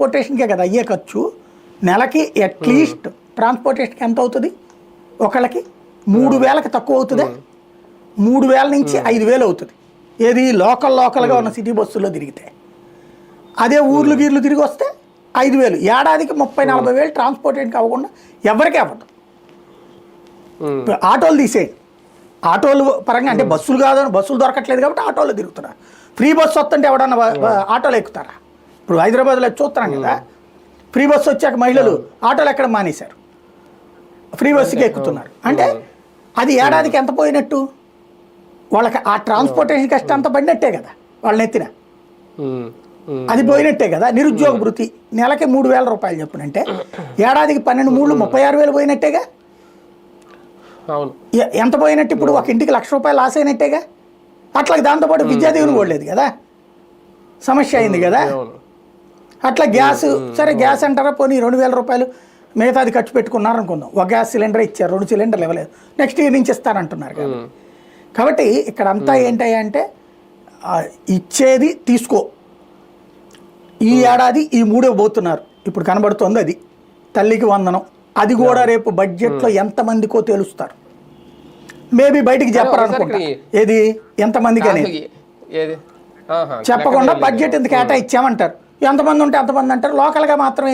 ట్రాన్స్పోర్టేషన్కే కదా అయ్యే ఖర్చు. నెలకి అట్లీస్ట్ ట్రాన్స్పోర్టేషన్కి ఎంత అవుతుంది? ఒకళ్ళకి 3,000కి తక్కువ అవుతుందా? 3,000 నుంచి 5,000 అవుతుంది. ఏది లోకల్గా ఉన్న సిటీ బస్సుల్లో తిరిగితే. అదే ఊర్లు గీర్లు తిరిగి వస్తే 5,000. ఏడాదికి 30,000-40,000 ట్రాన్స్పోర్టేషన్కి అవ్వకుండా ఎవరికీ అవ్వదు. ఆటోలు తీసేయండి. ఆటోలు పరంగా అంటే బస్సులు కాదని బస్సులు దొరకట్లేదు కాబట్టి ఆటోలు తిరుగుతున్నారు. ఫ్రీ బస్సు వస్తుంటే ఎవడన్నా ఆటోలు ఎక్కుతారా? ఇప్పుడు హైదరాబాద్లో చూస్తున్నాం కదా, ఫ్రీ బస్సు వచ్చాక మహిళలు ఆటోలు ఎక్కడ మానేశారు, ఫ్రీ బస్సుకి ఎక్కుతున్నారు. అంటే అది ఏడాదికి ఎంత పోయినట్టు? వాళ్ళకి ఆ ట్రాన్స్పోర్టేషన్ కష్టం అంతా పడినట్టే కదా వాళ్ళని ఎత్తిన, అది పోయినట్టే కదా. నిరుద్యోగ భృతి నెలకి 3,000 రూపాయలు చెప్పునంటే ఏడాదికి 12 36,000 పోయినట్టేగా. ఎంత పోయినట్టు? ఇప్పుడు ఒక ఇంటికి 1,00,000 రూపాయలు లాస్ అయినట్టేగా. అట్లా దాంతోపాటు విద్యాదీవెన కూడా లేదు కదా, సమస్య అయింది కదా. అట్లా గ్యాస్, సరే గ్యాస్ అంటారా, పోనీ 2,000 రూపాయలు మిగతాది ఖర్చు పెట్టుకున్నారు అనుకుందాం. ఒక గ్యాస్ సిలిండర్ ఇచ్చారు, 2 సిలిండర్లు ఇవ్వలేదు, నెక్స్ట్ ఇయర్ నుంచి ఇస్తారంటున్నారు కదా. కాబట్టి ఇక్కడ అంతా ఏంటంటే ఇచ్చేది తీసుకో, ఈ ఏడాది ఈ 3 పోతున్నారు. ఇప్పుడు కనబడుతుంది అది తల్లికి వందనం. అది కూడా రేపు బడ్జెట్లో ఎంతమందికో తెలుస్తారు. మేబీ బయటికి చెప్పరు అనుకుంటా ఏది ఎంతమందికి అనేది చెప్పకుండా బడ్జెట్ ఇంత కేటాయించామంటారు. ఎంతమంది ఉంటే అంతమంది అంటారు. లోకల్గా మాత్రం